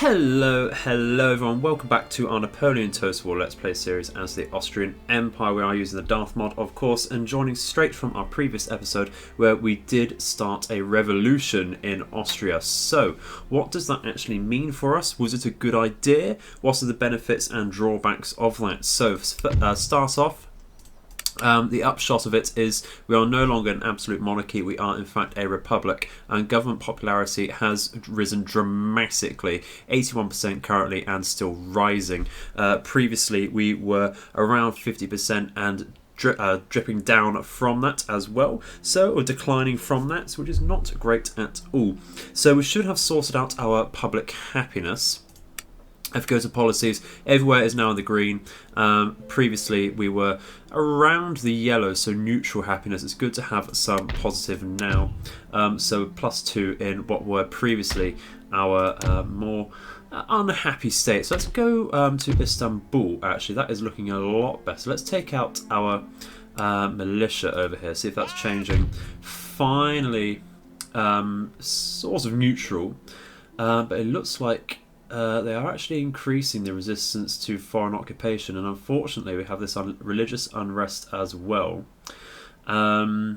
Hello everyone, welcome back to our Napoleon Toast War Let's Play series as the Austrian Empire. We are using the Darth mod, of course, and joining straight from our previous episode where we did start a revolution in Austria. So, what does that actually mean for us? Was it a good idea? What are the benefits and drawbacks of that? So, start off. The upshot of it is we are no longer an absolute monarchy, we are in fact a republic, and government popularity has risen dramatically, 81% currently and still rising. Previously we were around 50% and dripping down from that as well, so we're declining from that, which is not great at all. So we should have sorted out our public happiness. If we go to policies, everywhere is now in the green. Previously we were around the yellow, so neutral happiness. It's good to have some positive now. So +2 in what were previously our more unhappy state. So let's go to Istanbul. Actually, that is looking a lot better. Let's take out our militia over here, see if that's changing. Finally, sort of neutral, but it looks like they are actually increasing the resistance to foreign occupation, and unfortunately we have this religious unrest as well. I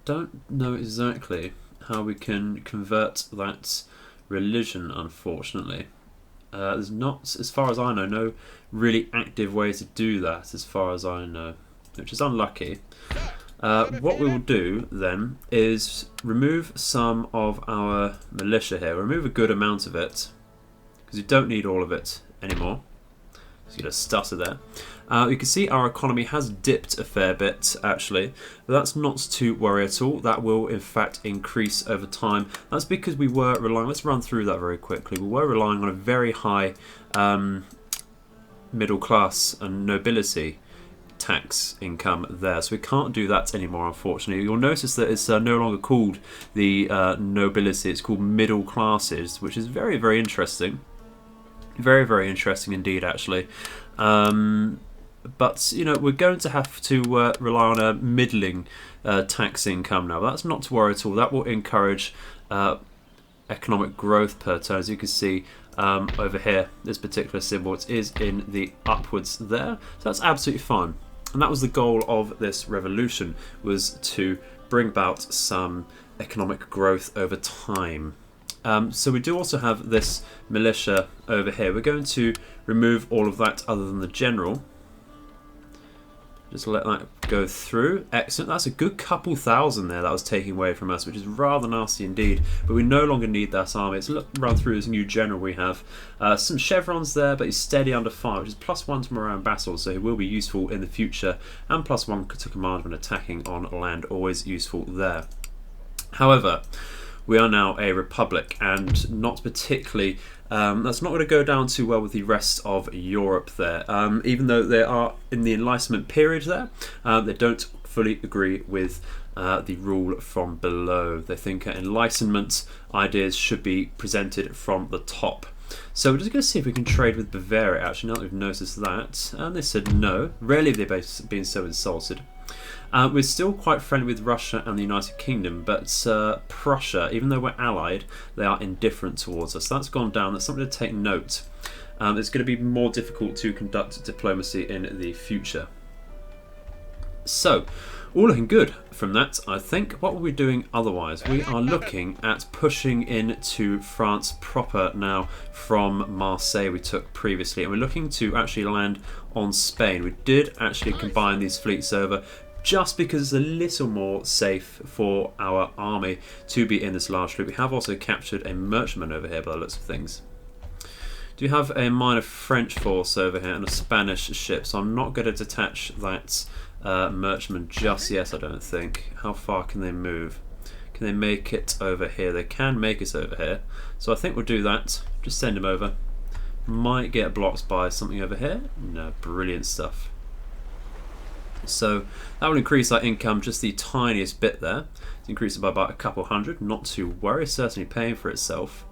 don't know exactly how we can convert that religion, unfortunately. There's not, as far as I know, no really active way to do that, as far as I know, which is unlucky. What we will do then is remove some of our militia here. Remove a good amount of it, because you don't need all of it anymore. So you get a stutter there. You can see our economy has dipped a fair bit actually, but that's not to worry at all. That will in fact increase over time. That's because we were relying, let's run through that very quickly. We were relying on a very high middle class and nobility tax income there, so we can't do that anymore, unfortunately. You'll notice that it's no longer called the nobility, it's called middle classes, which is very, very interesting. Very, very interesting indeed, actually. But, you know, we're going to have to rely on a middling tax income now. That's not to worry at all. That will encourage economic growth per turn. As you can see over here, this particular symbol, it is in the upwards there. So that's absolutely fine. And that was the goal of this revolution, was to bring about some economic growth over time. So we do also have this militia over here. We're going to remove all of that other than the general. Just let that go through. Excellent. That's a good couple thousand there that was taken away from us, which is rather nasty indeed. But we no longer need that army. Let's run through this new general we have. Some chevrons there, but he's steady under fire, which is +1 to morale and battle, so he will be useful in the future. And +1 to command when attacking on land, always useful there. However, we are now a republic, and not particularly, that's not going to go down too well with the rest of Europe there. Even though they are in the Enlightenment period there, they don't fully agree with the rule from below. They think Enlightenment ideas should be presented from the top. So we're just going to see if we can trade with Bavaria, actually, now that we've noticed that. And they said no. Rarely have they been so insulted. We're still quite friendly with Russia and the United Kingdom, but Prussia, even though we're allied, they are indifferent towards us. So that's gone down. That's something to take note. It's going to be more difficult to conduct diplomacy in the future. So, all looking good from that, I think. What were we doing otherwise? We are looking at pushing into France proper now from Marseille we took previously, and we're looking to actually land on Spain. We did actually combine these fleets over, just because it's a little more safe for our army to be in this large fleet. We have also captured a merchantman over here by the looks of things. Do you have a minor French force over here and a Spanish ship? So I'm not going to detach that merchantman just yet, I don't think. How far can they move? Can they make it over here? They can make it over here. So I think we'll do that. Just send him over. Might get blocked by something over here. No, brilliant stuff. So that will increase our income just the tiniest bit there. It's increased it by about a couple hundred, not to worry, certainly paying for itself.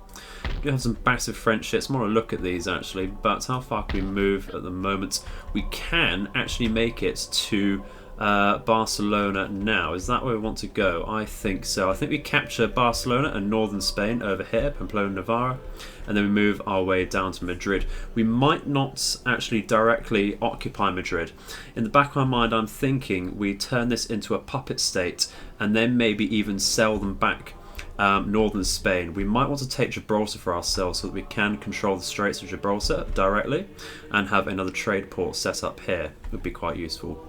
We do have some massive French ships. I want to look at these actually, but how far can we move at the moment? We can actually make it to Barcelona now. Is that where we want to go? I think so. I think we capture Barcelona and northern Spain over here, Pamplona, Navarra, and then we move our way down to Madrid. We might not actually directly occupy Madrid. In the back of my mind, I'm thinking we turn this into a puppet state and then maybe even sell them back northern Spain. We might want to take Gibraltar for ourselves so that we can control the Straits of Gibraltar directly and have another trade port set up here. It would be quite useful.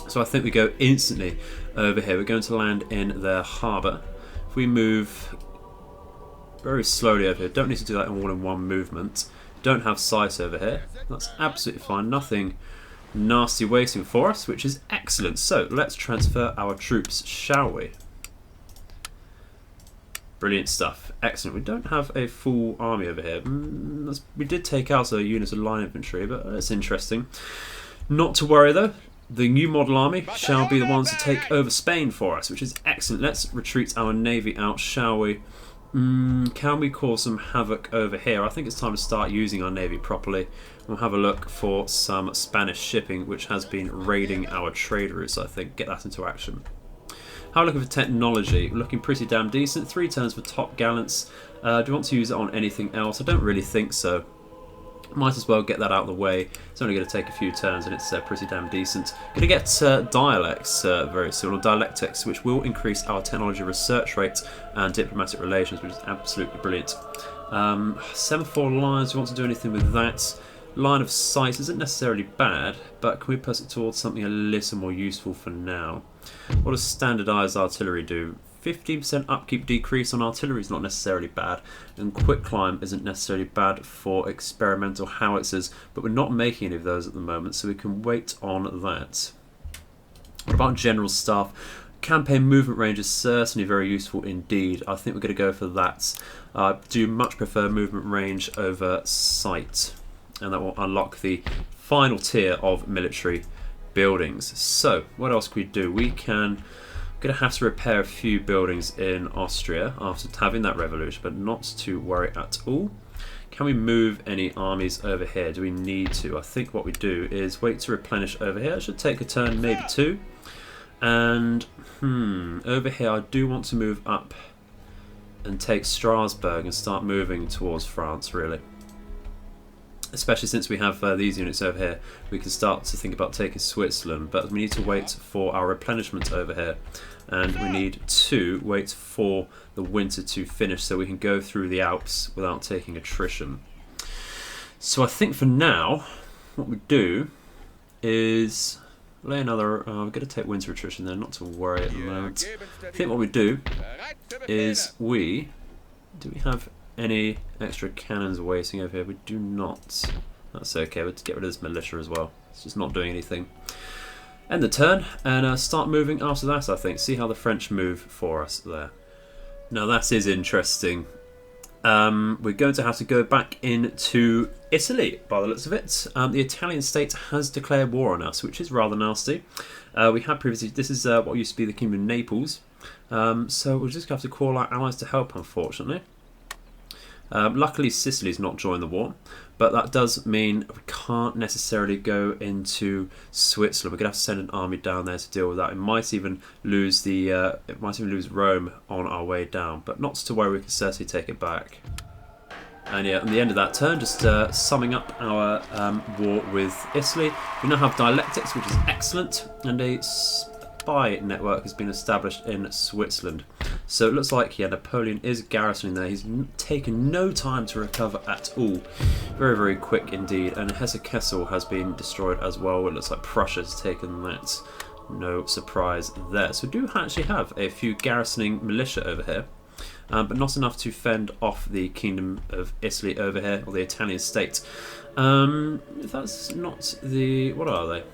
So I think we go instantly over here. We're going to land in their harbour. If we move very slowly over here, don't need to do that all in one movement. Don't have sight over here. That's absolutely fine. Nothing nasty waiting for us, which is excellent. So let's transfer our troops, shall we? Brilliant stuff. Excellent. We don't have a full army over here. We did take out a unit of line infantry, but that's interesting. Not to worry though. The new model army shall be the ones to take over Spain for us, which is excellent. Let's retreat our navy out, shall we? Can we cause some havoc over here? I think it's time to start using our navy properly. We'll have a look for some Spanish shipping, which has been raiding our trade routes, I think. Get that into action. How are we looking for technology? We're looking pretty damn decent. 3 turns for top gallants. Do we want to use it on anything else? I don't really think so. Might as well get that out of the way. It's only going to take a few turns and it's pretty damn decent. Going to get dialects very soon, or dialectics, which will increase our technology research rate and diplomatic relations, which is absolutely brilliant. Semaphore lines, we want to do anything with that. Line of sight isn't necessarily bad, but can we put it towards something a little more useful for now? What does standardised artillery do? 15% upkeep decrease on artillery is not necessarily bad, and quick climb isn't necessarily bad for experimental howitzers, but we're not making any of those at the moment, so we can wait on that. What about general staff? Campaign movement range is certainly very useful indeed. I think we're going to go for that. I do much prefer movement range over sight, and that will unlock the final tier of military buildings. So what else can we do? We can going to have to repair a few buildings in Austria after having that revolution, but not to worry at all. Can we move any armies over here? Do we need to? I think what we do is wait to replenish over here. It should take a turn, maybe 2. And over here I do want to move up and take Strasbourg and start moving towards France, really. Especially since we have these units over here, we can start to think about taking Switzerland, but we need to wait for our replenishment over here, and we need to wait for the winter to finish so we can go through the Alps without taking attrition. So I think for now, what we do is lay another. We're going to take winter attrition there, not to worry at the moment. I think what we do is do we have any extra cannons waiting over here? We do not. That's okay. We'll get rid of this militia as well. It's just not doing anything. End the turn and start moving after that, I think. See how the French move for us there. Now that is interesting. We're going to have to go back into Italy by the looks of it. The Italian state has declared war on us, which is rather nasty. We had previously, this is what used to be the Kingdom of Naples. So we'll just have to call our allies to help, unfortunately. Luckily Sicily's not joined the war, but that does mean we can't necessarily go into Switzerland. We're going to have to send an army down there to deal with that. It might even lose Rome on our way down, but not to worry, we can certainly take it back. And yeah, at the end of that turn, just summing up our war with Italy, we now have dialectics, which is excellent, and a spy network has been established in Switzerland. So it looks like, yeah, Napoleon is garrisoning there. He's taken no time to recover at all. Very, very quick indeed. And Hesse-Kassel has been destroyed as well. It looks like Prussia has taken that. No surprise there. So we do actually have a few garrisoning militia over here, but not enough to fend off the Kingdom of Italy over here, or the Italian state. That's not the... What are they?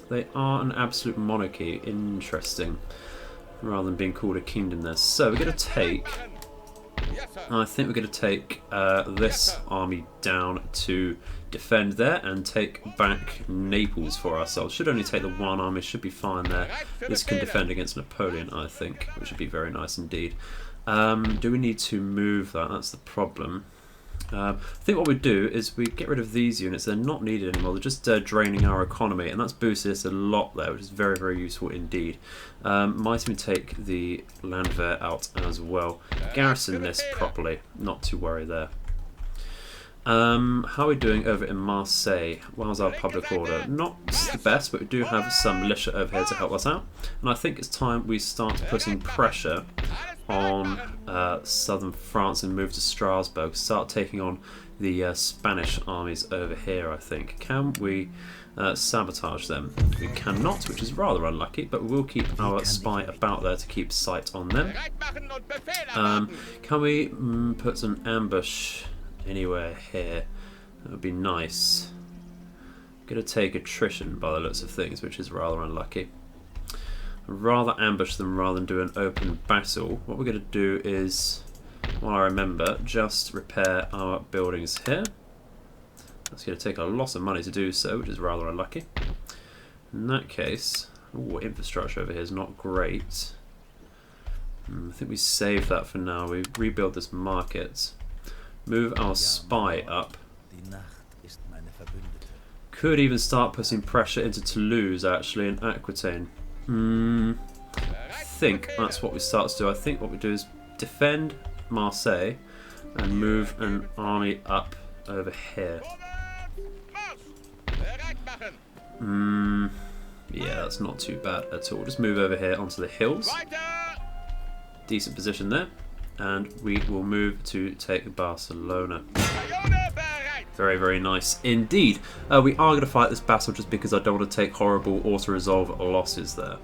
They are an absolute monarchy. Interesting. Rather than being called a kingdom there. So we're going to take... I think we're going to take this army down to defend there and take back Naples for ourselves. Should only take the one army, should be fine there. This can defend against Napoleon, I think, which would be very nice indeed. Do we need to move that? That's the problem. I think what we do is we get rid of these units. They're not needed anymore. They're just draining our economy, and that's boosted us a lot there, which is very, very useful indeed. Might even take the Landwehr out as well. Garrison this properly. Not to worry there. How are we doing over in Marseille? How's our public order? Not the best, but we do have some militia over here to help us out. And I think it's time we start putting pressure on southern France and move to Strasbourg. Start taking on the Spanish armies over here, I think. Can we sabotage them? We cannot, which is rather unlucky, but we will keep our spy about there to keep sight on them. Can we put an ambush anywhere here? That would be nice. Gonna take attrition by the looks of things, which is rather unlucky. I'd rather ambush them rather than do an open battle. What we're gonna do is, while I remember, just repair our buildings here. That's gonna take a lot of money to do so, which is rather unlucky. In that case, infrastructure over here is not great. I think we save that for now. We rebuild this market. Move our spy up. Could even start putting pressure into Toulouse, actually, and Aquitaine. I think that's what we start to do. I think what we do is defend Marseille and move an army up over here. Yeah, that's not too bad at all. Just move over here onto the hills. Decent position there. And we will move to take Barcelona. Very, very nice indeed. We are going to fight this battle just because I don't want to take horrible auto-resolve losses there.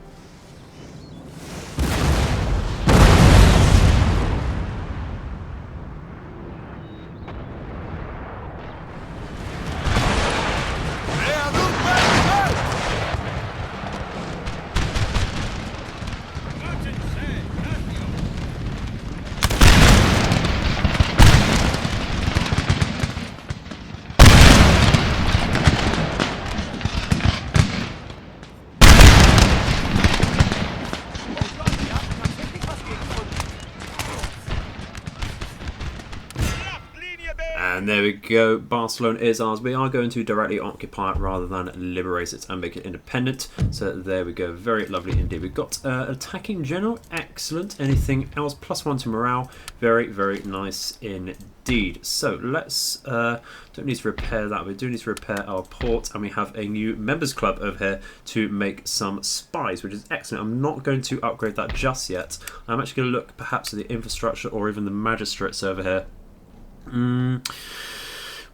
And there we go, Barcelona is ours. We are going to directly occupy it rather than liberate it and make it independent. So there we go, very lovely indeed. We've got attacking general, excellent. Anything else? +1 to morale, very, very nice indeed. So let's, don't need to repair that, we do need to repair our port, and we have a new members club over here to make some spies, which is excellent. I'm not going to upgrade that just yet. I'm actually going to look perhaps at the infrastructure or even the magistrates over here.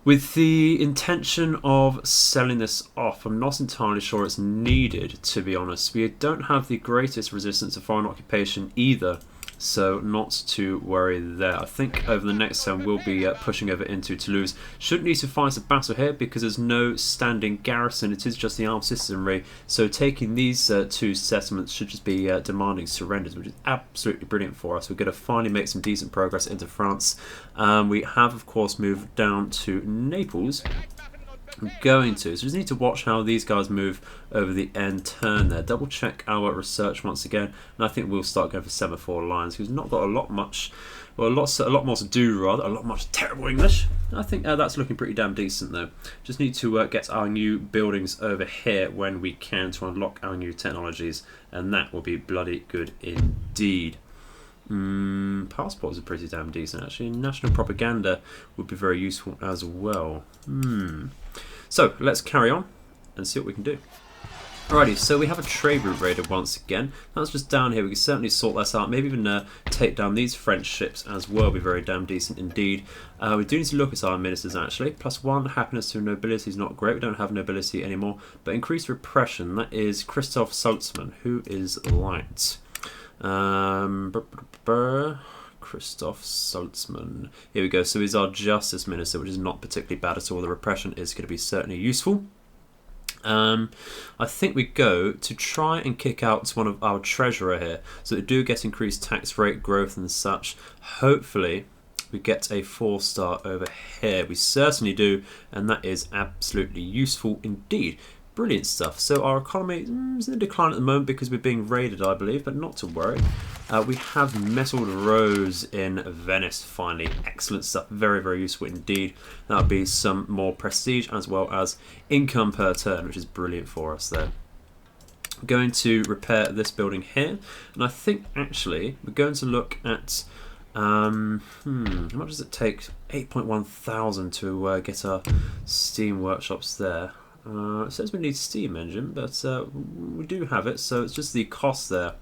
With the intention of selling this off. I'm not entirely sure it's needed, to be honest. We don't have the greatest resistance to foreign occupation either, so not to worry there. I think over the next turn we'll be pushing over into Toulouse. Shouldn't need to fight a battle here because there's no standing garrison, it is just the armed citizenry, so taking these two settlements should just be demanding surrenders, which is absolutely brilliant for us. We're going to finally make some decent progress into France. We have of course moved down to Naples. I'm going to, so just need to watch how these guys move over the end turn there. Double check our research once again, and I think we'll start going for semaphore lines because we've not got a lot much, well, a lot more to do rather, a lot much terrible English. I think that's looking pretty damn decent though. Just need to get our new buildings over here when we can to unlock our new technologies, and that will be bloody good indeed. Passports are pretty damn decent actually. National propaganda would be very useful as well. So let's carry on and see what we can do. Alrighty, so we have a trade route raided once again. That's just down here. We can certainly sort that out. Maybe even take down these French ships as well. Be very damn decent indeed. We do need to look at our ministers actually. +1 happiness to nobility is not great. We don't have nobility anymore. But increased repression. That is Christoph Salzmann, who is light. Christoph Salzmann. Here we go. So he's our justice minister, which is not particularly bad at all. The repression is going to be certainly useful. I think we go to try and kick out one of our treasurer here, so they do get increased tax rate growth and such. Hopefully we get a 4-star over here. We certainly do, and that is absolutely useful indeed. Brilliant stuff. So our economy is in decline at the moment because we're being raided, I believe, but not to worry. We have metalled rose in Venice finally. Excellent stuff. Very, very useful indeed. That'll be some more prestige as well as income per turn, which is brilliant for us there. We're going to repair this building here, and I think actually we're going to look at how much does it take? 8.1 thousand to get our steam workshops there. It says we need steam engine, but we do have it, so it's just the cost there.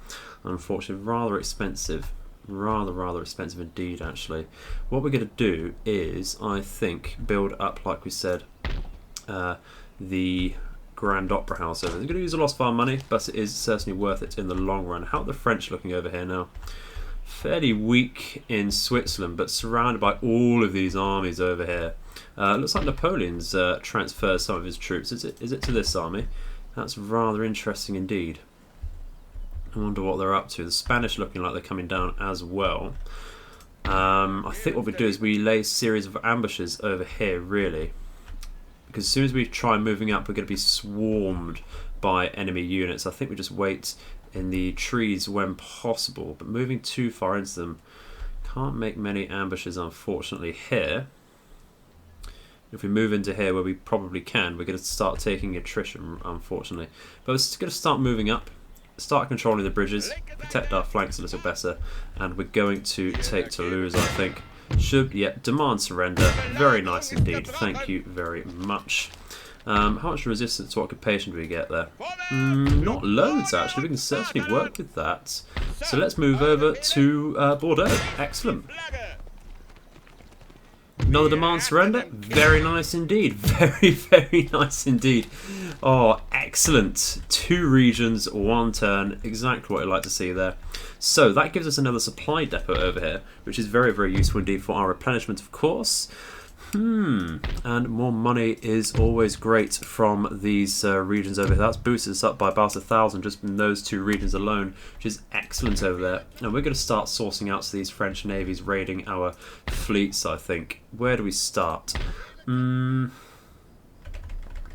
Unfortunately, rather expensive. Rather expensive indeed, actually. What we're going to do is, I think, build up, like we said, the Grand Opera House over there. We're going to use a lot of our money, but it is certainly worth it in the long run. How are the French looking over here now? Fairly weak in Switzerland, but surrounded by all of these armies over here. Looks like Napoleon's transferred some of his troops. Is it to this army? That's rather interesting indeed. I wonder what they're up to. The Spanish looking like they're coming down as well. I think what we do is we lay a series of ambushes over here, really. Because as soon as we try moving up, we're going to be swarmed by enemy units. I think we just wait in the trees when possible. But moving too far into them, can't make many ambushes, unfortunately, here. If we move into here where we probably can, we're going to start taking attrition, unfortunately. But we're going to start moving up, start controlling the bridges, protect our flanks a little better, and we're going to take Toulouse, I think. Should, yeah, demand surrender. Very nice indeed. Thank you very much. How much resistance to occupation do we get there? Not loads, actually. We can certainly work with that. So let's move over to Bordeaux. Excellent. Another demand surrender. Very nice indeed. Very, very nice indeed. Oh, excellent. 2 regions, 1 turn. Exactly what I'd like to see there. So that gives us another supply depot over here, which is very, very useful indeed for our replenishment, of course. And more money is always great from these regions over here. That's boosted us up by about 1,000 just from those 2 regions alone, which is excellent over there. And we're going to start sourcing out to these French navies raiding our fleets, I think. Where do we start?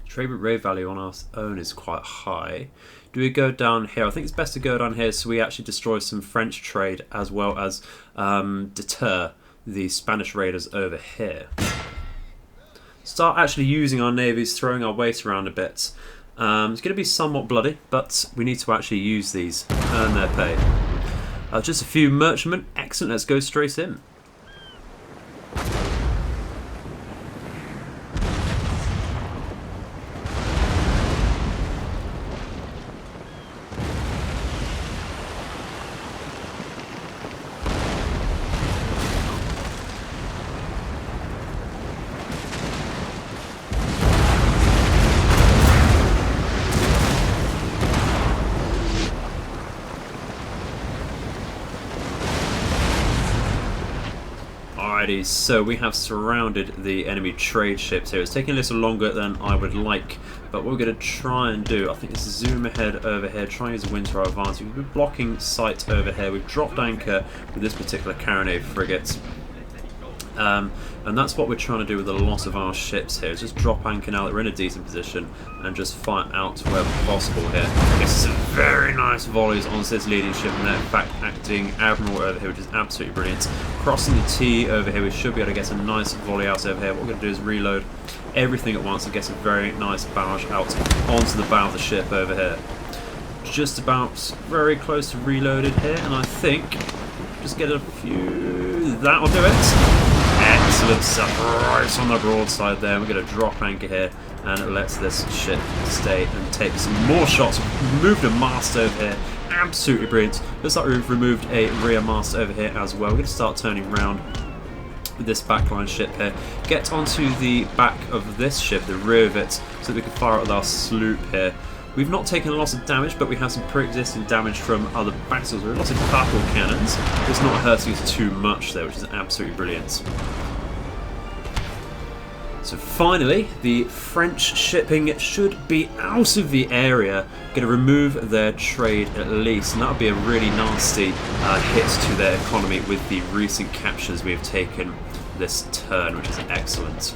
Trade raid value on our own is quite high. Do we go down here? I think it's best to go down here so we actually destroy some French trade as well as deter the Spanish raiders over here. Start actually using our navies, throwing our weight around a bit. It's going to be somewhat bloody, but we need to actually use these, earn their pay. Just a few merchantmen. Excellent, let's go straight in. Alrighty, so we have surrounded the enemy trade ships here. It's taking a little longer than I would like, but what we're going to try and do, I think, is zoom ahead over here, try and use the wind to our advantage. We've been blocking sight over here. We've dropped anchor with this particular carronade frigate. And that's what we're trying to do with a lot of our ships here. Just drop anchor now that we're in a decent position and just fight out wherever possible here. This is some very nice volleys onto this leading ship, and they're in fact acting admiral over here, which is absolutely brilliant. Crossing the T over here, we should be able to get a nice volley out over here. What we're going to do is reload everything at once and get a very nice barrage out onto the bow of the ship over here. Just about very close to reloaded here, and I think just get a few. That will do it. Excellent stuff right on the broadside there. We're going to drop anchor here and let this ship stay and take some more shots. We've moved a mast over here. Absolutely brilliant. Looks like we've removed a rear mast over here as well. We're going to start turning around with this backline ship here. Get onto the back of this ship, the rear of it, so that we can fire out with our sloop here. We've not taken a lot of damage, but we have some pre-existing damage from other battles. There are lots of battle cannons. It's not hurting us too much there, which is absolutely brilliant. So finally, the French shipping should be out of the area. Going to remove their trade at least, and that would be a really nasty hit to their economy with the recent captures we have taken this turn, which is excellent.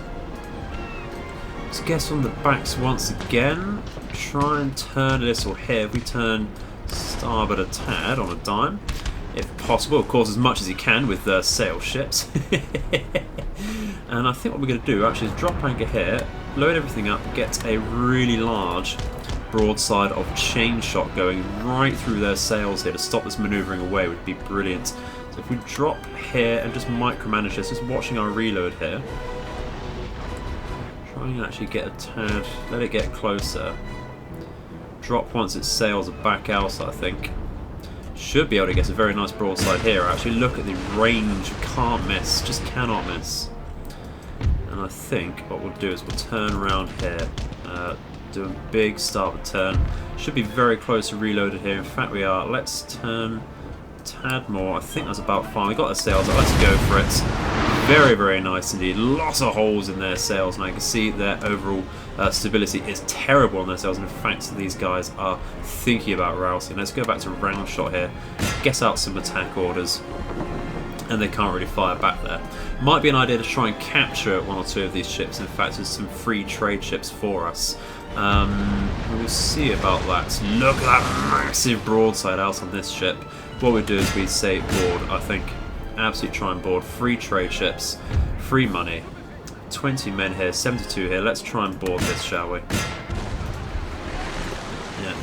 Let's get on the backs once again. try and turn a little here. If we turn starboard a tad on a dime, if possible, of course, as much as you can with sail ships. And I think what we're going to do actually is drop anchor here, load everything up, get a really large broadside of chain shot going right through their sails here to stop this manoeuvring away would be brilliant. So if we drop here and just micromanage this, just watching our reload here, try and actually get a tad, let it get closer. Drop once its sails are back out, I think. Should be able to get a very nice broadside here. Actually, look at the range, can't miss, just cannot miss. And I think what we'll do is we'll turn around here, do a big starboard turn. Should be very close to reloaded here. In fact, we are. Let's turn a tad more. I think that's about fine. We got the sails up. Let's go for it. Very, very nice indeed. Lots of holes in their sails, and I can see their overall stability is terrible on their sails. And in fact, these guys are thinking about routing. Let's go back to round shot here. Get out some attack orders. And they can't really fire back there. Might be an idea to try and capture one or two of these ships. In fact, there's some free trade ships for us. We'll see about that. Look at that massive broadside out on this ship. What we do is we say board, I think. Absolutely try and board. Free trade ships. Free money. 20 men here, 72 here. Let's try and board this, shall we? Yeah.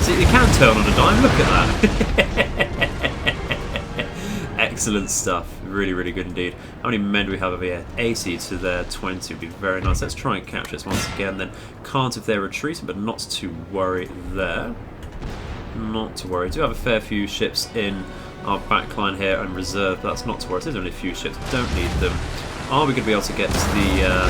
See, you can turn on a dime. Look at that. Excellent stuff. Really, really good indeed. How many men do we have over here? 80 to their 20 would be very nice. Let's try and capture this once again. Then can't if they're retreating, but not to worry there. Not to worry. We do have a fair few ships in our backline here and reserve, but that's not to worry. There's only a few ships. Don't need them. Are we going to be able to get the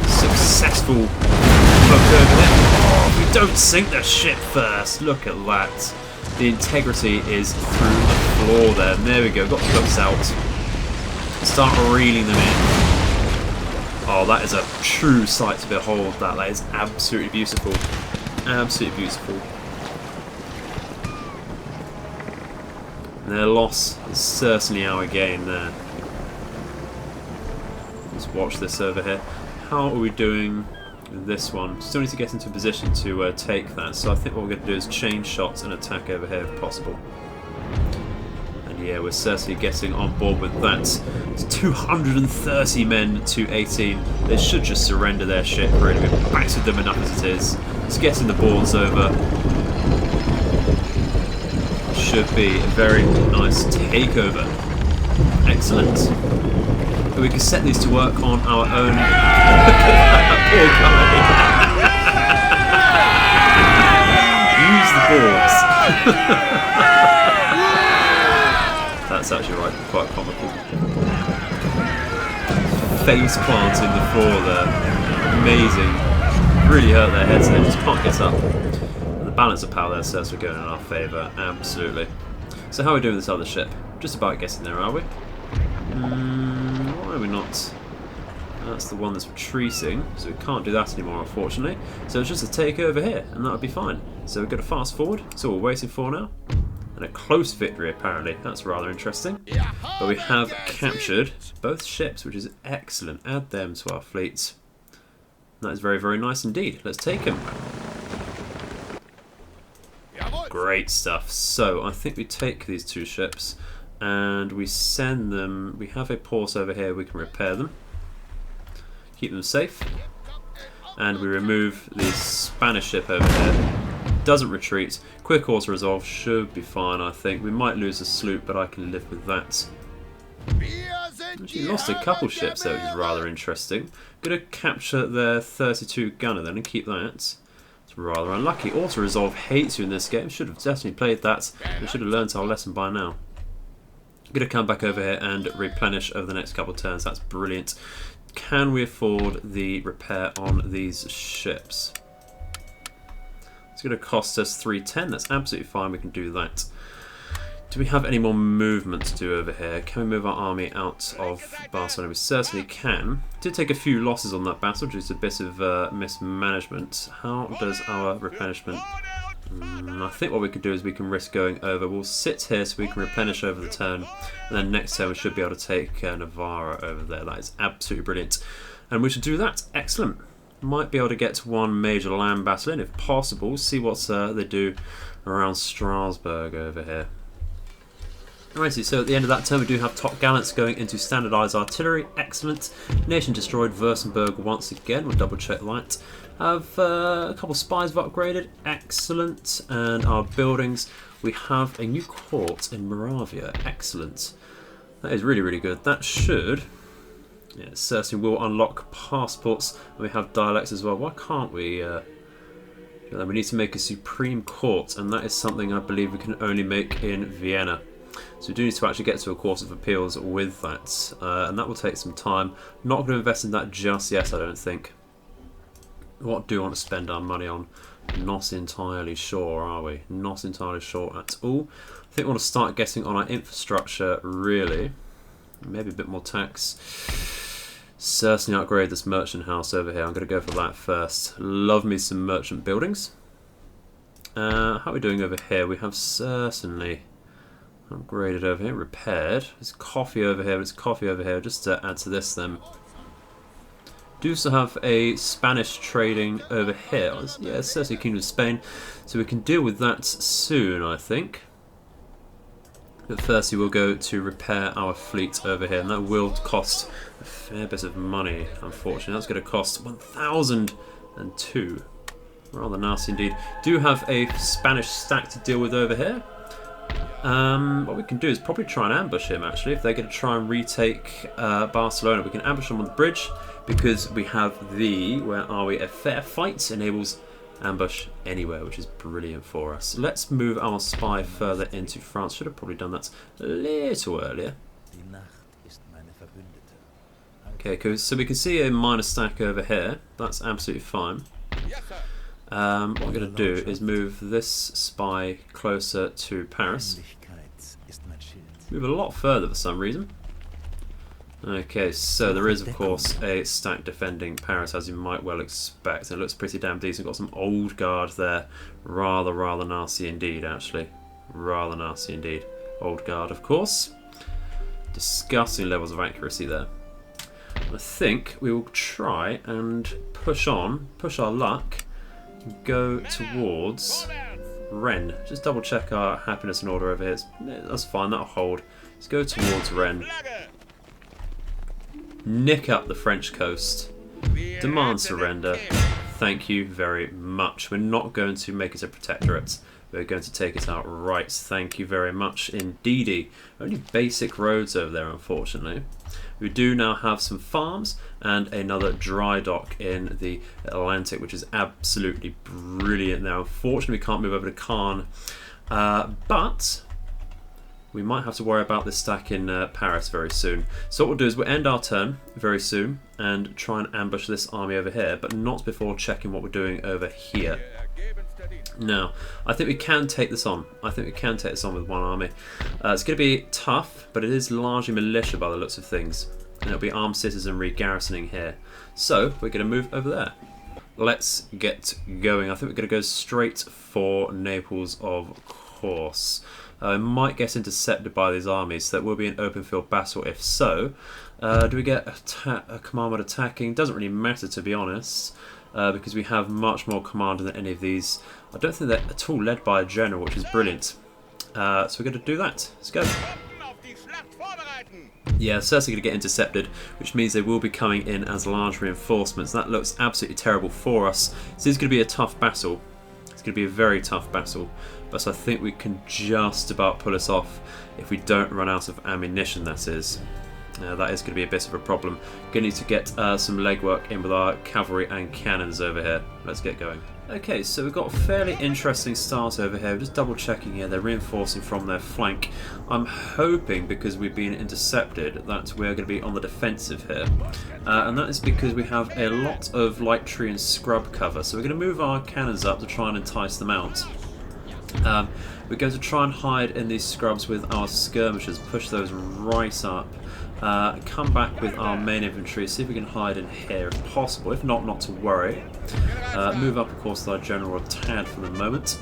successful hook over there? Oh, we don't sink the ship first. Look at that. The integrity is through the floor there. And there we go. Got the hooks out. Start reeling them in. Oh, that is a true sight to behold. That is absolutely beautiful. Absolutely beautiful. And their loss is certainly our gain there. Let's watch this over here. How are we doing with this one? Still need to get into a position to take that. So I think what we're going to do is change shots and attack over here if possible. And yeah, we're certainly getting on board with that. It's 230 men to 18. They should just surrender their ship, really. We've battered them enough as it is. Let's get in the boards over. Should be a very nice takeover. Excellent. We can set these to work on our own. Poor guy. Use the boards. That's actually quite comical. Face plant in the floor there. Amazing. Really hurt their heads and they just can't get up. And the balance of power there says we're going in our favour. Absolutely. So how are we doing with this other ship? Just about getting there, are we? Why are we not? That's the one that's retreating, so we can't do that anymore, unfortunately. So it's just a take over here, and that would be fine. So we're going to fast forward. That's all we're waiting for now. And a close victory, apparently. That's rather interesting. But we have captured both ships, which is excellent. Add them to our fleets. That is very, very nice indeed. Let's take them. Great stuff. So I think we take these two ships and we send them. We have a port over here. We can repair them, keep them safe, and we remove the Spanish ship over here. Doesn't retreat. Quick auto resolve should be fine. I think we might lose a sloop, but I can live with that. Actually lost a couple ships there, which is rather interesting. Gonna capture their 32 gunner then and keep that. It's rather unlucky. Auto resolve hates you in this game. Should have definitely played that. We should have learned our lesson by now. Gonna come back over here and replenish over the next couple of turns. That's brilliant. Can we afford the repair on these ships? It's going to cost us 310. That's absolutely fine. We can do that. Do we have any more movement to do over here? Can we move our army out of Barcelona? We certainly can. Did take a few losses on that battle, just a bit of mismanagement. How does our replenishment? I think what we could do is we can risk going over. We'll sit here so we can replenish over the turn, and then next turn we should be able to take Navarra over there. That is absolutely brilliant, and we should do that. Excellent. Might be able to get to one major land battle in if possible. See what they do around Strasbourg over here. Alrighty, so at the end of that turn we do have top gallants going into standardised artillery. Excellent. Nation destroyed. Württemberg once again. We'll double check that. Have a couple of spies have upgraded. Excellent. And our buildings. We have a new court in Moravia. Excellent. That is really, really good. That should... yeah, it certainly will unlock passports. And we have dialects as well. Why can't we... we need to make a supreme court. And that is something I believe we can only make in Vienna. So we do need to actually get to a court of appeals with that. And that will take some time. Not going to invest in that just yet, I don't think. What do we want to spend our money on? Not entirely sure, are we? Not entirely sure at all. I think we want to start getting on our infrastructure, really. Maybe a bit more tax. Certainly upgrade this merchant house over here. I'm going to go for that first. Love me some merchant buildings. How are we doing over here? We have certainly upgraded over here. Repaired. There's coffee over here. There's coffee over here. Just to add to this then. Do also have a Spanish trading over here. Yeah, it's certainly Kingdom of Spain. So we can deal with that soon, I think. But firstly we'll go to repair our fleet over here. And that will cost a fair bit of money, unfortunately. That's going to cost 1,002. Rather nasty indeed. Do have a Spanish stack to deal with over here. What we can do is probably try and ambush him, actually. If they're going to try and retake Barcelona, we can ambush them on the bridge. Because we have the, where are we, a fair fight enables ambush anywhere, which is brilliant for us. Let's move our spy further into France. Should have probably done that a little earlier. Okay, cool. So we can see a minor stack over here. That's absolutely fine. What I'm going to do is move this spy closer to Paris. Move a lot further for some reason. Okay, so there is of course a stack defending Paris, as you might well expect. It looks pretty damn decent. Got some old guard there. Rather nasty indeed, actually. Rather nasty indeed. Old guard, of course. Disgusting levels of accuracy there. I think we will try and push on, push our luck, and go towards Rennes. Just double check our happiness and order over here. That's fine, that'll hold. Let's go towards Rennes. Nick up the French coast. Demand surrender. Thank you very much. We're not going to make it a protectorate. We're going to take it outright. Thank you very much indeedy. Only basic roads over there, unfortunately. We do now have some farms and another dry dock in the Atlantic, which is absolutely brilliant now. Unfortunately, we can't move over to Caen, but we might have to worry about this stack in Paris very soon. So what we'll do is we'll end our turn very soon and try and ambush this army over here, but not before checking what we're doing over here. Now, I think we can take this on. I think we can take this on with one army. It's going to be tough, but it is largely militia by the looks of things. And it'll be armed citizenry garrisoning here. So, we're going to move over there. Let's get going. I think we're going to go straight for Naples, of course. Might get intercepted by these armies, so that will be an open field battle if so. Do we get a command attacking? Doesn't really matter, to be honest, because we have much more command than any of these. I don't think they're at all led by a general, which is brilliant. So we're going to do that. Let's go. Yeah, certainly going to get intercepted, which means they will be coming in as large reinforcements. That looks absolutely terrible for us. This is going to be a tough battle. It's going to be a very tough battle, but I think we can just about pull us off if we don't run out of ammunition, that is. That is going to be a bit of a problem. Going to need to get some legwork in with our cavalry and cannons over here. Let's get going. Okay, so we've got a fairly interesting start over here. Just double checking here, they're reinforcing from their flank. I'm hoping, because we've been intercepted, that we're going to be on the defensive here. And that is because we have a lot of light tree and scrub cover. So we're going to move our cannons up to try and entice them out. We're going to try and hide in these scrubs with our skirmishers, push those right up. Come back with our main infantry, see if we can hide in here if possible. If not, not to worry. Move up, of course, with our general a tad for the moment.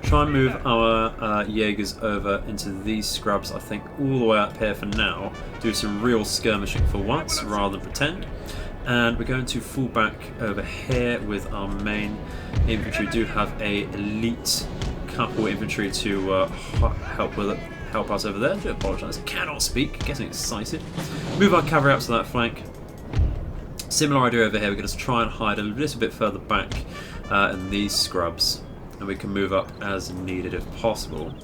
Try and move our Jaegers over into these scrubs, I think, all the way up here for now. Do some real skirmishing for once, rather than pretend. And we're going to fall back over here with our main infantry. We do have a elite couple infantry to help us over there. I do apologise, cannot speak, getting excited. Move our cavalry up to that flank. Similar idea over here, we're going to try and hide a little bit further back in these scrubs, and we can move up as needed if possible.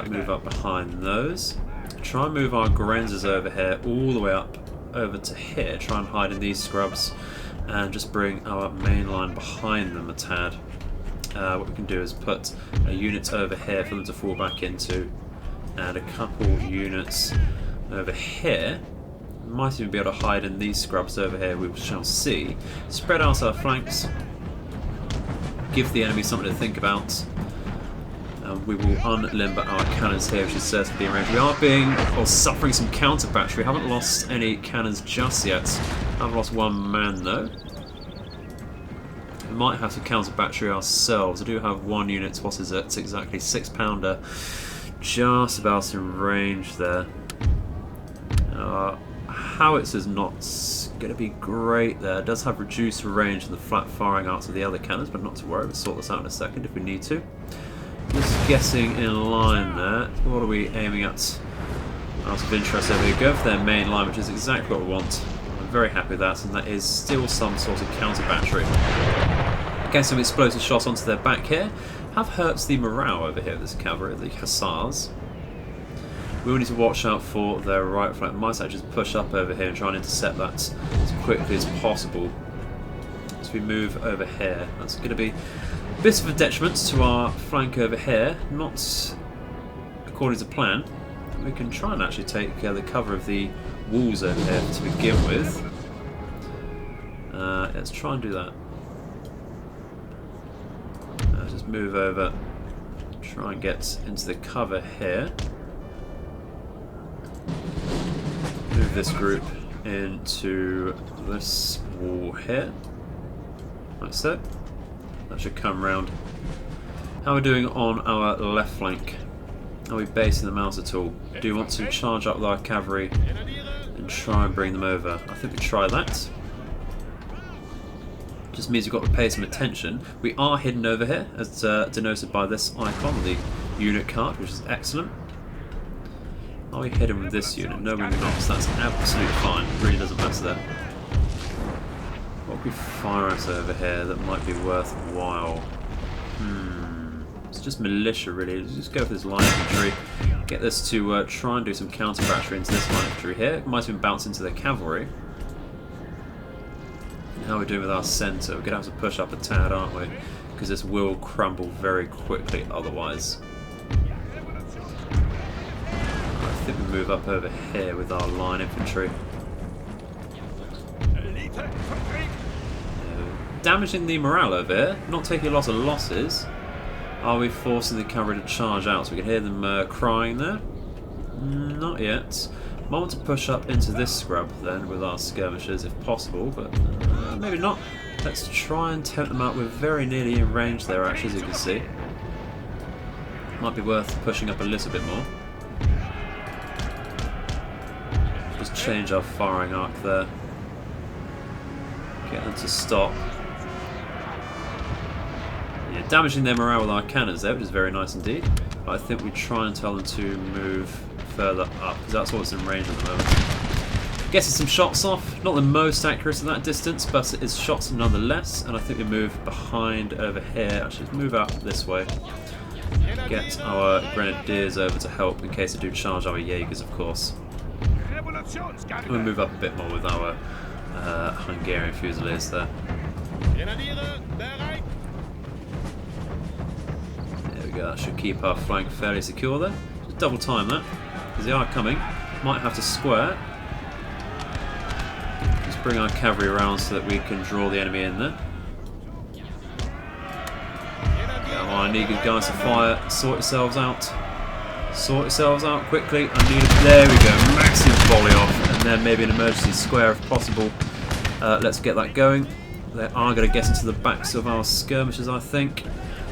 Move up behind those. Try and move our Grenzers over here all the way up over to here. Try and hide in these scrubs and just bring our main line behind them a tad. What we can do is put a unit over here for them to fall back into, and a couple units over here. Might even be able to hide in these scrubs over here, we shall see. Spread out our flanks, give the enemy something to think about. We will unlimber our cannons here, which is certainly being range. We are suffering some counter battery. Haven't lost any cannons just yet. I've lost one man though. We might have to counter battery ourselves. I do have one unit. What is it? Exactly 6-pounder. Just about in range there. Howitzer is not going to be great there. It does have reduced range and the flat firing arts of the other cannons, but not to worry. We'll sort this out in a second if we need to. Just guessing in line there. What are we aiming at? Out of interest over here. Go for their main line, which is exactly what we want. I'm very happy with that, and that is still some sort of counter battery. Getting some explosive shots onto their back here. Have hurts the morale over here, this cavalry, the hussars. We will need to watch out for their right flank. Might actually just push up over here and try and intercept that as quickly as possible. As we move over here, that's going to be a bit of a detriment to our flank over here, not according to plan. We can try and actually take the cover of the walls over here to begin with. Let's try and do that. Just move over, try and get into the cover here. Move this group into this wall here, like so. That should come round. How are we doing on our left flank? Are we basing them out at all? Do you want to charge up with our cavalry and try and bring them over? I think we try that. Just means we've got to pay some attention. We are hidden over here, as denoted by this icon, the unit card, which is excellent. Are we hidden with this unit? No, we're not, so that's absolutely fine. It really doesn't matter there. What can we fire at over here that might be worthwhile? It's just militia, really. Let's just go for this line infantry. Get this to try and do some counter battery into this line infantry here. It might even bounce into the cavalry. And how are we doing with our centre? We're going to have to push up a tad, aren't we? Because this will crumble very quickly otherwise. I think we move up over here with our line infantry. Damaging the morale over here, not taking a lot of losses. Are we forcing the cavalry to charge out? So we can hear them crying there. Not yet. Might want to push up into this scrub then with our skirmishers if possible, but maybe not. Let's try and tempt them out. We're very nearly in range there actually, as you can see. Might be worth pushing up a little bit more. Just change our firing arc there. Get them to stop. Yeah, damaging their morale with our cannons there, which is very nice indeed. But I think we try and tell them to move further up, because that's what's in range at the moment. Getting some shots off, not the most accurate at that distance, but it is shots nonetheless. And I think we move behind over here. Actually, let's move out this way. Get our grenadiers over to help in case they do charge our Jaegers, of course. We'll move up a bit more with our Hungarian Fusiliers there. There we go, that should keep our flank fairly secure there. Just double time that, because they are coming. Might have to square. Just bring our cavalry around so that we can draw the enemy in there. Come on, I need you guys to fire. Sort yourselves out. Sort yourselves out quickly. I need it. There we go. Massive volley off, and then maybe an emergency square if possible. Let's get that going. They are going to get into the backs of our skirmishers, I think.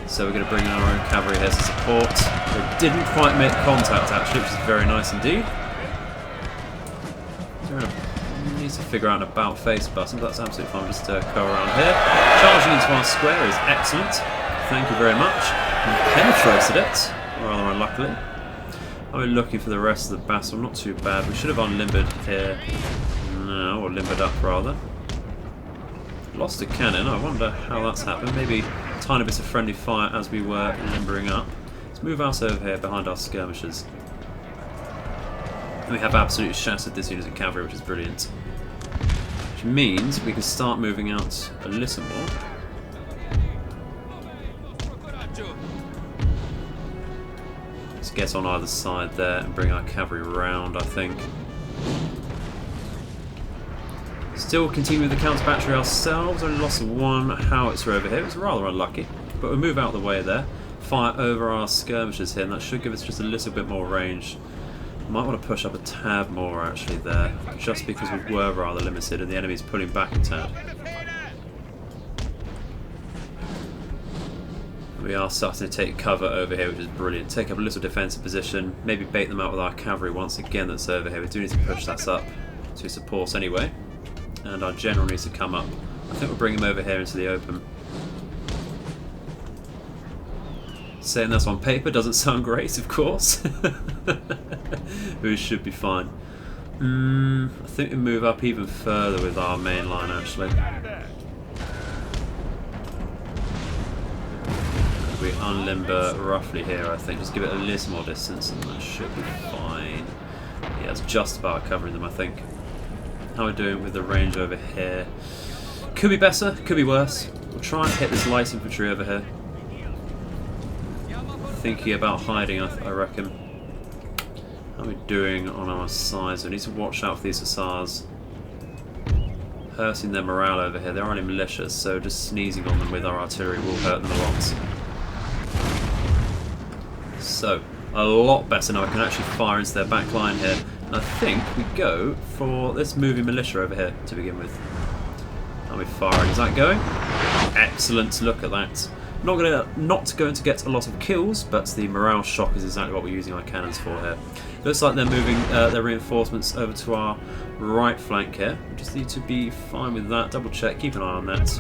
So we're going to bring in our own cavalry here to support. They didn't quite make contact actually, which is very nice indeed. needs to figure out an about face button, but that's absolutely fine. Just go around here. Charging into our square is excellent. Thank you very much. Penetrated it, rather unluckily. I'll be looking for the rest of the battle. Not too bad. We should have unlimbered here. No, or limbered up rather. Lost a cannon. I wonder how that's happened. Maybe a tiny bit of friendly fire as we were limbering up. Let's move us over here behind our skirmishers. And we have absolutely shattered this unit of cavalry, which is brilliant. Which means we can start moving out a little more. Let's get on either side there and bring our cavalry round, I think. Still continue with the counter battery ourselves. Only lost one howitzer over here. It was rather unlucky, but we'll move out of the way there. Fire over our skirmishers here, and that should give us just a little bit more range. Might want to push up a tad more actually there, just because we were rather limited and the enemy's pulling back a tad. We are starting to take cover over here, which is brilliant. Take up a little defensive position, maybe bait them out with our cavalry once again that's over here. We do need to push that up to support anyway. And our general needs to come up. I think we'll bring him over here into the open. Saying this on paper doesn't sound great, of course. We should be fine. I think we move up even further with our main line actually. We unlimber roughly here, I think. Just give it a little more distance and that should be fine. Yeah, it's just about covering them, I think. How are we doing with the range over here? Could be better, could be worse. We'll try and hit this light infantry over here. Thinking about hiding, I reckon. How are we doing on our sides? We need to watch out for these hussars. Hurting their morale over here. They're only militias, so just sneezing on them with our artillery will hurt them a lot. So, a lot better now. I can actually fire into their back line here. And I think we go for this moving militia over here to begin with. How are we firing? Is that going? Excellent. Look at that. Not going to get a lot of kills, but the morale shock is exactly what we're using our cannons for here. Looks like they're moving their reinforcements over to our right flank here. We just need to be fine with that. Double check, keep an eye on that.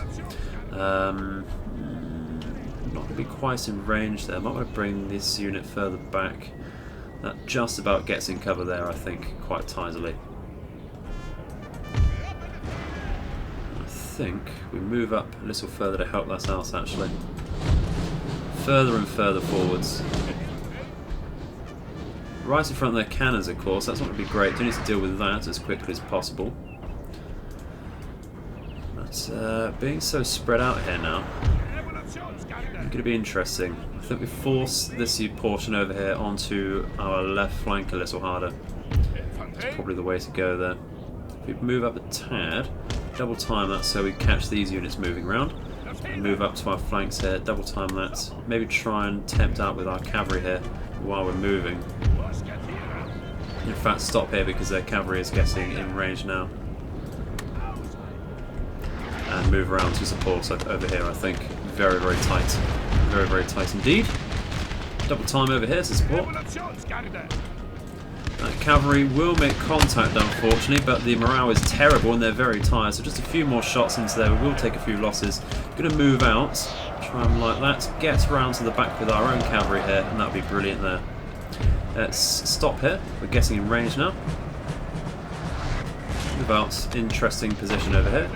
Not going to be quite in range there. Might want to bring this unit further back. That just about gets in cover there, I think, quite tidily. I think we move up a little further to help that out actually. Further and further forwards. Right in front of their cannons, of course. That's not going to be great. Do need to deal with that as quickly as possible. But being so spread out here now, it's going to be interesting. I think we force this portion over here onto our left flank a little harder. That's probably the way to go there. If we move up a tad, double time that so we catch these units moving around. And move up to our flanks here, double time that. Maybe try and tempt out with our cavalry here while we're moving. In fact, stop here because their cavalry is getting in range now. And move around to support over here, I think. Very, very tight. Very, very tight indeed. Double time over here to support. Cavalry will make contact, unfortunately, but the morale is terrible and they're very tired. So just a few more shots into there. We will take a few losses. Going to move out, try and like that, get around to the back with our own cavalry here, and that'll be brilliant there. Let's stop here. We're getting in range now. Move out, interesting position over here.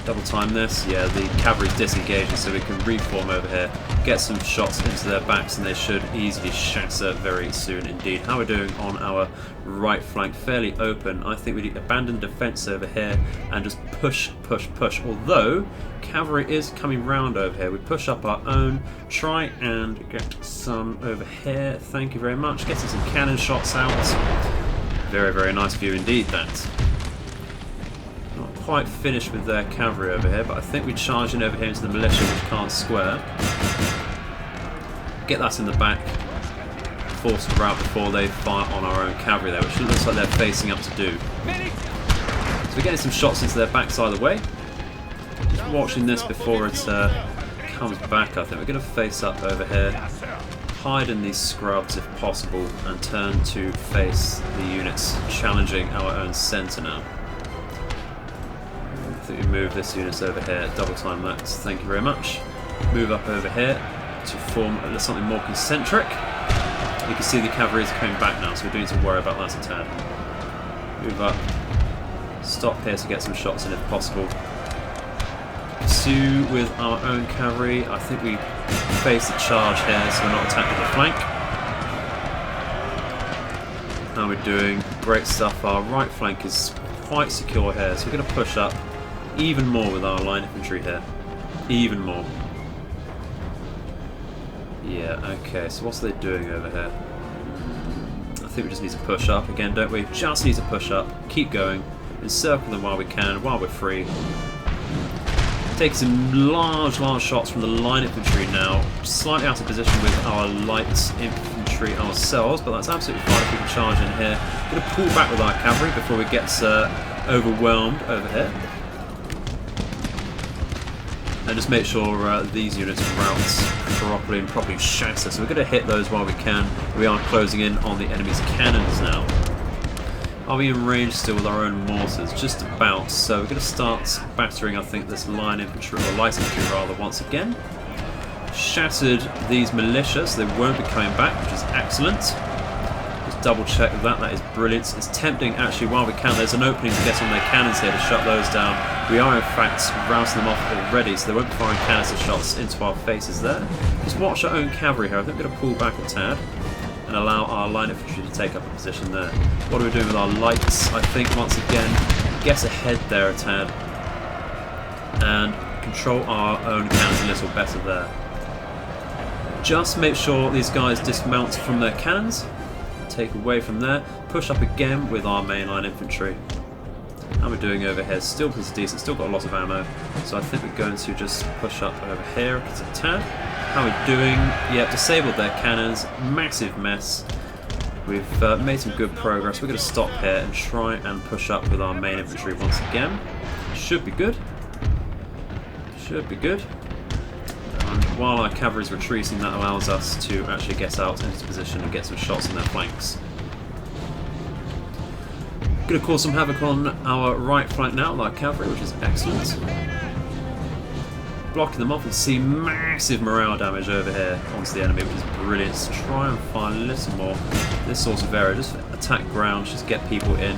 Double time this. Yeah, the cavalry's disengaging, so we can reform over here, get some shots into their backs, and they should easily shatter very soon indeed. How we're doing on our right flank? Fairly open. I think we need abandon defense over here and just push, push, push. Although cavalry is coming round over here, we push up our own, try and get some over here. Thank you very much. Getting some cannon shots out. Very, very nice view indeed. That. Not quite finished with their cavalry over here, but I think we charge in over here into the militia, which can't square. Get that in the back. Force a rout before they fire on our own cavalry there, which looks like they're facing up to do. So we're getting some shots into their backs either way. Just watching this before it comes back, I think. We're going to face up over here, hide in these scrubs if possible, and turn to face the units challenging our own centre now. quickly move this unit over here. Double time that. Thank you very much. Move up over here to form something more concentric. You can see the cavalry is coming back now, so we don't need to worry about that a tad. Move up. Stop here to get some shots in if possible. Pursue with our own cavalry. I think we face the charge here, so we're not attacking the flank. How are we doing? Great stuff. Our right flank is quite secure here, so we're going to push up even more with our line infantry here. Even more. Yeah, okay, so what's they doing over here? I think we just need to push up again, don't we? Just need to push up, keep going, encircle them while we can, while we're free. Take some large shots from the line infantry now, slightly out of position with our light infantry ourselves, but that's absolutely fine if we can charge in here. We're going to pull back with our cavalry before we get overwhelmed over here. And just make sure these units route properly and properly shatter. So we're going to hit those while we can. We are closing in on the enemy's cannons now. Are we in range still with our own mortars? Just about. So we're going to start battering, I think, this line infantry, or light infantry rather, once again. Shattered these militia, so they won't be coming back, which is excellent. Just double check that. That is brilliant. It's tempting, actually, while we can. There's an opening to get on their cannons here to shut those down. We are, in fact, routing them off already, so they won't be firing canister shots into our faces there. Just watch our own cavalry here. I think we're going to pull back a tad and allow our line infantry to take up a position there. What are we doing with our lights? I think, once again, get ahead there a tad and control our own cannons a little better there. Just make sure these guys dismount from their cannons. Take away from there. Push up again with our mainline infantry. How we're doing over here, still pretty decent, still got a lot of ammo, so I think we're going to just push up over here a tad. How we're doing, yeah, disabled their cannons, massive mess. We've made some good progress. We're going to stop here and try and push up with our main infantry once again. Should be good. Should be good. And while our cavalry is retreating, that allows us to actually get out into position and get some shots on their flanks. Going to cause some havoc on our right flank now with our cavalry, which is excellent. Blocking them off and see massive morale damage over here onto the enemy, which is brilliant. Let's try and find a little more this sort of area. Just attack ground, just get people in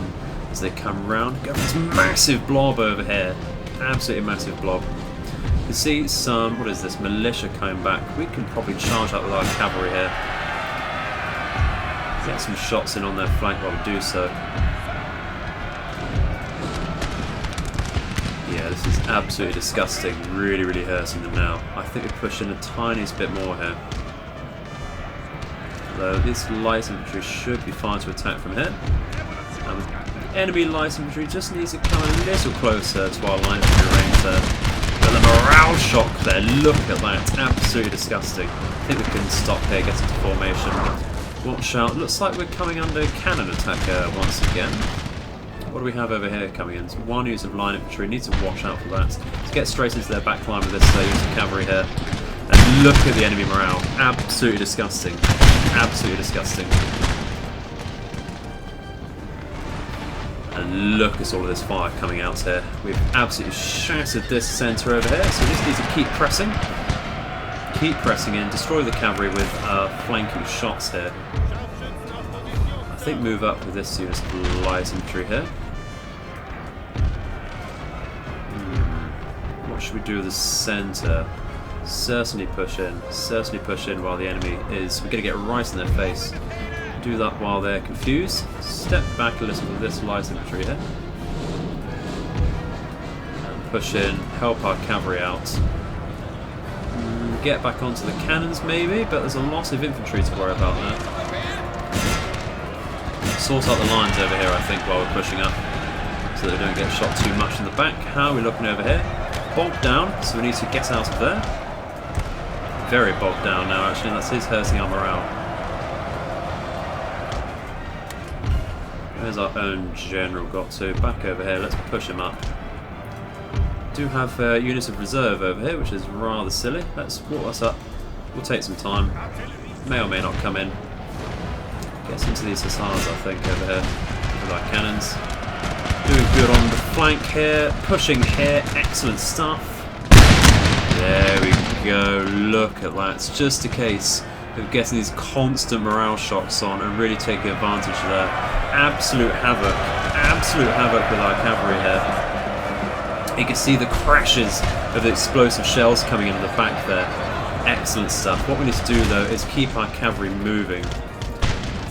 as they come round. Go for this massive blob over here. Absolutely massive blob. You can see some, what is this, militia coming back. We can probably charge up with our cavalry here. Get some shots in on their flank while we do so. Yeah, this is absolutely disgusting. Really, really hurting them now. I think we push in a tiniest bit more here. Though this light infantry should be fine to attack from here. The enemy light infantry just needs to come a little closer to our light infantry range there. But the morale shock there, look at that. Absolutely disgusting. I think we can stop here, get into formation. Watch out. Looks like we're coming under cannon attack once again. What do we have over here coming in? It's one use of line infantry. Need to watch out for that. Let's get straight into their back line with this use of cavalry here. And look at the enemy morale. Absolutely disgusting. Absolutely disgusting. And look at all of this fire coming out here. We've absolutely shattered this centre over here, so we just need to keep pressing. Keep pressing in. Destroy the cavalry with flanking shots here. I think move up with this unit of light infantry here. What should we do with the centre? Certainly push in. Certainly push in while the enemy is... We're going to get right in their face. Do that while they're confused. Step back a little with this light infantry here. And push in. Help our cavalry out. Get back onto the cannons maybe, but there's a lot of infantry to worry about there. Sort out the lines over here, I think, while we're pushing up, so that we don't get shot too much in the back. How are we looking over here? Bogged down, so we need to get out of there. Very bogged down now, actually, and that is hurting our morale. Where's our own general got to? Back over here, let's push him up. Do have units of reserve over here, which is rather silly. Let's walk us up. We'll take some time. May or may not come in. Gets into these hussars, I think, over here with our cannons. Doing good on the flank here, pushing here, excellent stuff. There we go, look at that. It's just a case of getting these constant morale shots on and really taking advantage of that. Absolute havoc with our cavalry here. You can see the crashes of the explosive shells coming into the back there. Excellent stuff. What we need to do though is keep our cavalry moving.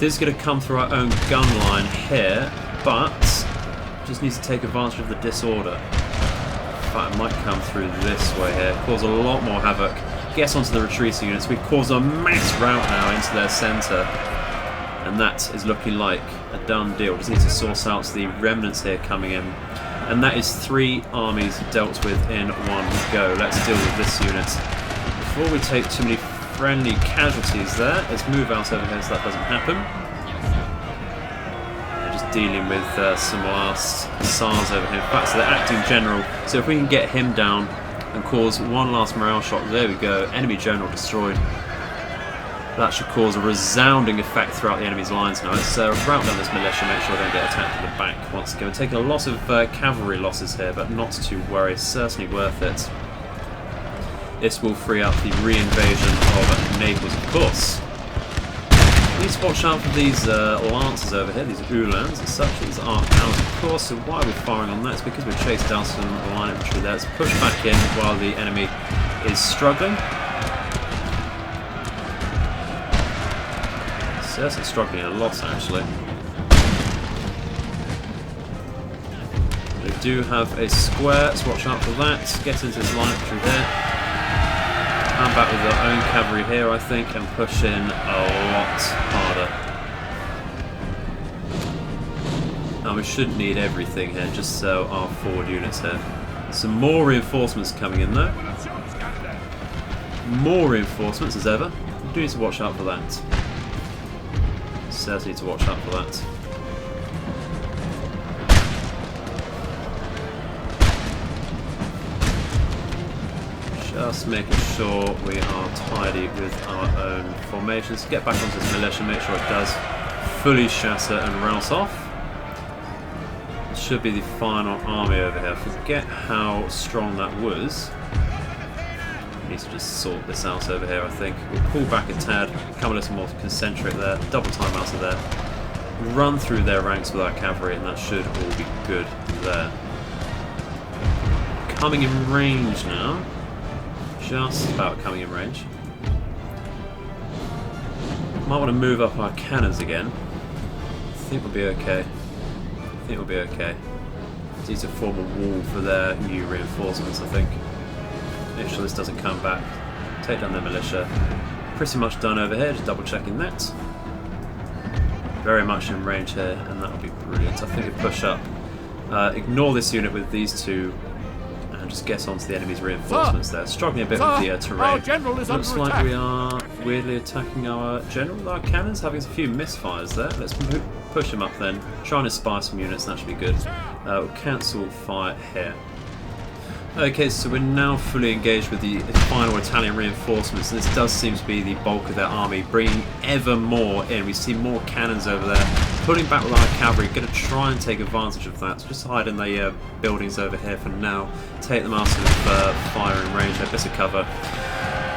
This is going to come through our own gun line here, but just need to take advantage of the disorder. In fact, it might come through this way here, cause a lot more havoc. Get onto the retreating units. We've caused a mass rout now into their centre, and that is looking like a done deal. Just need to source out the remnants here coming in, and that is 3 armies dealt with in one go. Let's deal with this unit before we take too many friendly casualties there. Let's move out over here so that doesn't happen. Dealing with some last SARS over here. In fact, so they're acting general. So if we can get him down and cause one last morale shot, there we go. Enemy general destroyed. That should cause a resounding effect throughout the enemy's lines now. Let's rout down this militia, make sure they don't get attacked at the back once again. We're taking a lot of cavalry losses here, but not to worry. Certainly worth it. This will free up the re-invasion of Naples, of course. Need to watch out for these lancers over here, these Uhlans as such. These aren't ours, of course, so why are we firing on that? It's because we've chased down some line infantry there. Let's push back in while the enemy is struggling. Certainly struggling a lot, actually. They do have a square, let's watch out for that. Get into this line infantry there. I'm back with our own cavalry here, I think, and push in a lot harder. Now we shouldn't need everything here, just so our forward units here. Some more reinforcements coming in though. More reinforcements as ever. We do need to watch out for that. Certainly need to watch out for that. Just making sure we are tidy with our own formations. Get back onto this militia, make sure it does fully shatter and rout off. It should be the final army over here. Forget how strong that was. We need to just sort this out over here, I think. We'll pull back a tad, become a little more concentric there, double time out of there. Run through their ranks with our cavalry, and that should all be good there. Coming in range now. Just about coming in range. Might want to move up our cannons again. I think we'll be okay. I think we'll be okay. Need to form a wall for their new reinforcements, I think. Make sure this doesn't come back. Take down their militia. Pretty much done over here, just double checking that. Very much in range here, and that will be brilliant. I think we push up. Ignore this unit with these two. Just get onto the enemy's reinforcements there. Struggling a bit with the terrain. Looks like we are weirdly attacking our general with our cannons, having a few misfires there. Let's push him up then. Try and inspire some units, that should be good. We'll cancel fire here. Okay, so we're now fully engaged with the final Italian reinforcements, and this does seem to be the bulk of their army, bringing ever more in. We see more cannons over there, pulling back with our cavalry, going to try and take advantage of that. So just hide in the buildings over here for now, take them out of firing range, a bit of cover.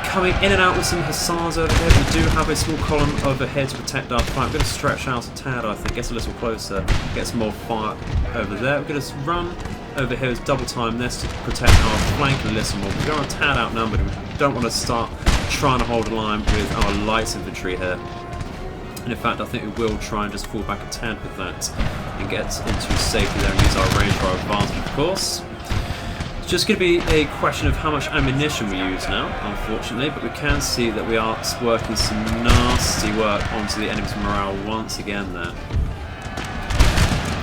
Coming in and out with some hussars over here. We do have a small column over here to protect our flank. We're going to stretch out a tad, I think, get a little closer, get some more fire over there. We're going to run over here with double time this to protect our flank a little more. We're a tad outnumbered. We don't want to start trying to hold a line with our light infantry here. And in fact, I think we will try and just fall back a tad with that and get into safety there and use our range for our advantage, of course. It's just going to be a question of how much ammunition we use now, unfortunately, but we can see that we are working some nasty work onto the enemy's morale once again there.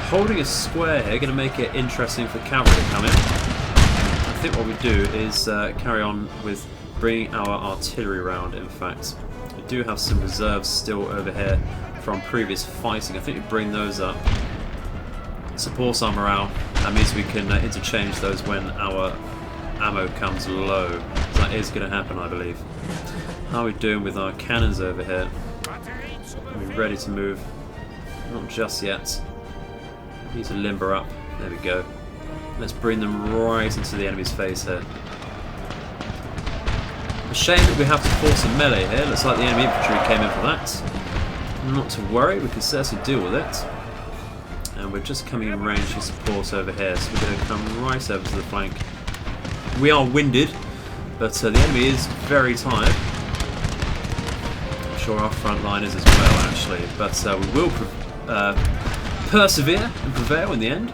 Holding a square here, going to make it interesting for cavalry to come in. I think what we do is carry on with bringing our artillery round, in fact. We do have some reserves still over here from previous fighting. I think we bring those up. Supports our morale. That means we can interchange those when our ammo comes low. So that is going to happen, I believe. How are we doing with our cannons over here? Are we ready to move? Not just yet. Need to limber up. There we go. Let's bring them right into the enemy's face here. A shame that we have to force a melee here. Looks like the enemy infantry came in for that. Not to worry, we can certainly deal with it. And we're just coming in range for support over here, so we're going to come right over to the flank. We are winded, but the enemy is very tired. I'm sure our front line is as well, actually, but we will persevere and prevail in the end.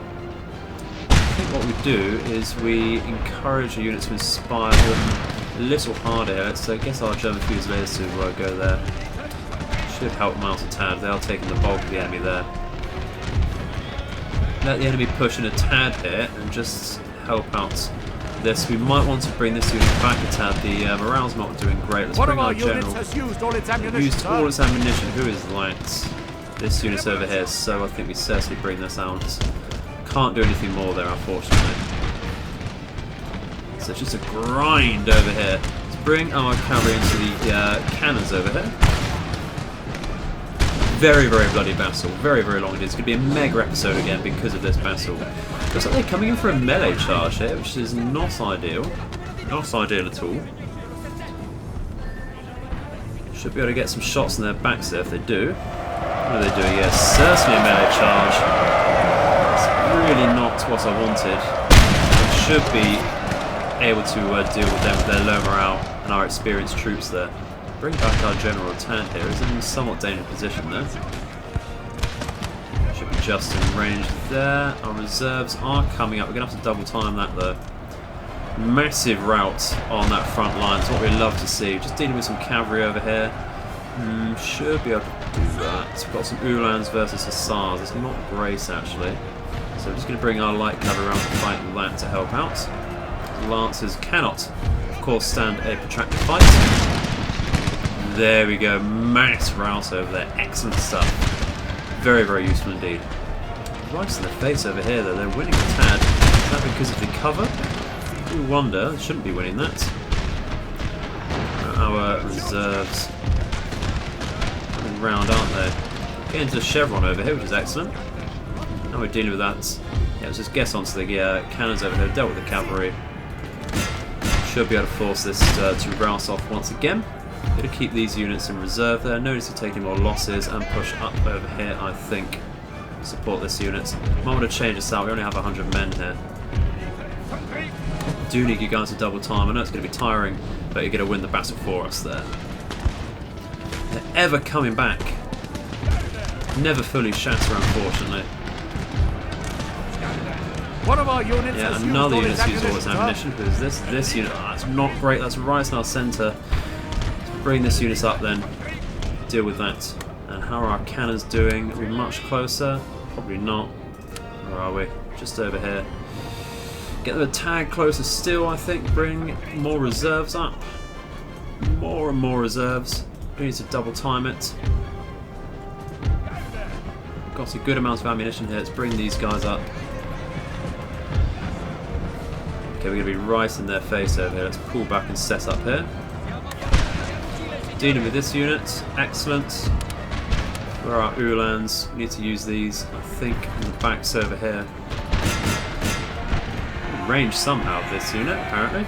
I think what we do is we encourage the unit to inspire them a little harder here. Let's get our German Fusiliers to go there. Should help them out a tad. They are taking the bulk of the enemy there. Let the enemy push in a tad here and just help out this. We might want to bring this unit back a tad. The morale's not doing great. Let's bring our general. Used all its ammunition. Used all its ammunition. Who is light? This unit's over here, so I think we certainly bring this out. Can't do anything more there, unfortunately. So it's just a grind over here. Let's bring our cavalry into the cannons over here. Very, very bloody battle. Very, very long. It's going to be a mega episode again because of this battle. Looks like they're coming in for a melee charge here, which is not ideal. Not ideal at all. Should be able to get some shots in their backs there if they do. What are they doing? Yes, certainly a melee charge. It's really not what I wanted. We should be able to deal with them with their low morale and our experienced troops there. Bring back our general return here. He's in a somewhat dangerous position there. Should be just in range there. Our reserves are coming up. We're going to have to double time that though. Massive rout on that front line. It's what we love to see. Just dealing with some cavalry over here. Should be able to do that. We've got some Uhlans versus Hussars. It's not great actually. So we're just going to bring our light cavalry around to fight that to help out. Lancers cannot, of course, stand a protracted fight. There we go, mass rout over there, excellent stuff. Very, very useful indeed. Right in the face over here though, they're winning a tad. Is that because of the cover? I do wonder, they shouldn't be winning that. Our reserves coming round, aren't they? Getting to the chevron over here, which is excellent. Now we're dealing with that. Yeah, let's just guess onto the cannons over here, dealt with the cavalry. Should be able to force this to rout off once again. Going to keep these units in reserve there. No need to take any more losses and push up over here, I think. Support this unit. Might want to change this out. We only have 100 men here. Do need you guys to double time. I know it's going to be tiring, but you're going to win the battle for us there. They're ever coming back. Never fully shatter, unfortunately. One of our units yeah, has another used unit's used all its ammunition. Because this unit, that's not great. That's right in our centre. Bring this unit up then, deal with that. And how are our cannons doing? Are we much closer? Probably not. Where are we? Just over here. Get them a tad closer still, I think. Bring more reserves up. More and more reserves. We need to double time it. Got a good amount of ammunition here. Let's bring these guys up. Okay, we're going to be right in their face over here. Let's pull back and set up here. Dealing with this unit, excellent. Where are our Uhlans? We need to use these, I think, in the backs over here. Range somehow of this unit, apparently.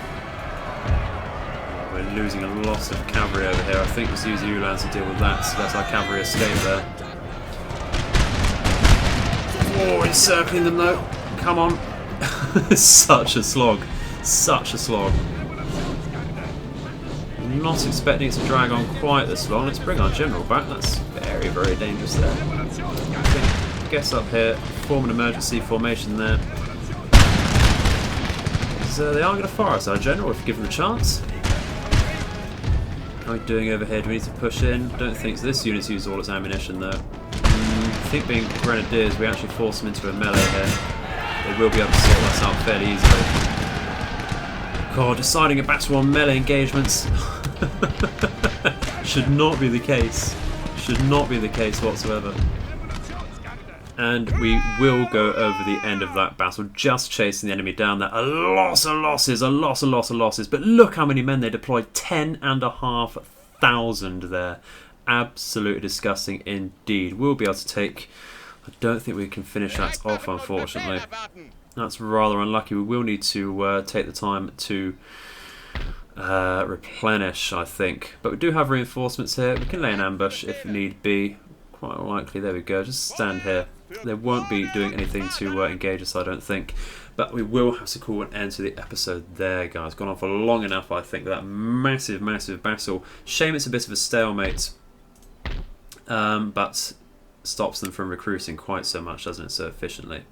We're losing a lot of cavalry over here. I think let's use the Uhlans to deal with that, so let our cavalry escape there. Oh, encircling them though. Come on. Such a slog. Such a slog. Not expecting it to drag on quite this long. Let's bring our general back. That's very, very dangerous there. Guess up here, form an emergency formation there. So they are going to fire us, our general, if we give them a chance. How are we doing over here? Do we need to push in? Don't think so. This unit's used all its ammunition though. I think being grenadiers, we actually force them into a melee here. They will be able to sort this out fairly easily. God, deciding a battle on melee engagements should not be the case. Should not be the case whatsoever. And we will go over the end of that battle, just chasing the enemy down there. A loss of losses, a loss of losses. But look how many men they deployed, 10,500 there. Absolutely disgusting indeed. We'll be able to take... I don't think we can finish that off, unfortunately. That's rather unlucky. We will need to take the time to replenish, I think. But we do have reinforcements here. We can lay an ambush if need be. Quite likely. There we go. Just stand here. They won't be doing anything to engage us, I don't think. But we will have to call an end to the episode there, guys. Gone on for long enough, I think, with that massive, massive battle. Shame it's a bit of a stalemate. But stops them from recruiting quite so much, doesn't it, so efficiently.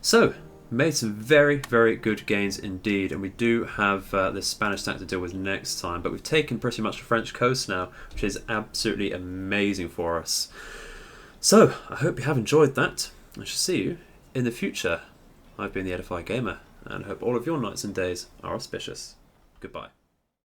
So, made some very, very good gains indeed, and we do have this Spanish attack to deal with next time, but we've taken pretty much the French coast now, which is absolutely amazing for us. So, I hope you have enjoyed that. I shall see you in the future. I've been the Edified Gamer, and I hope all of your nights and days are auspicious. Goodbye.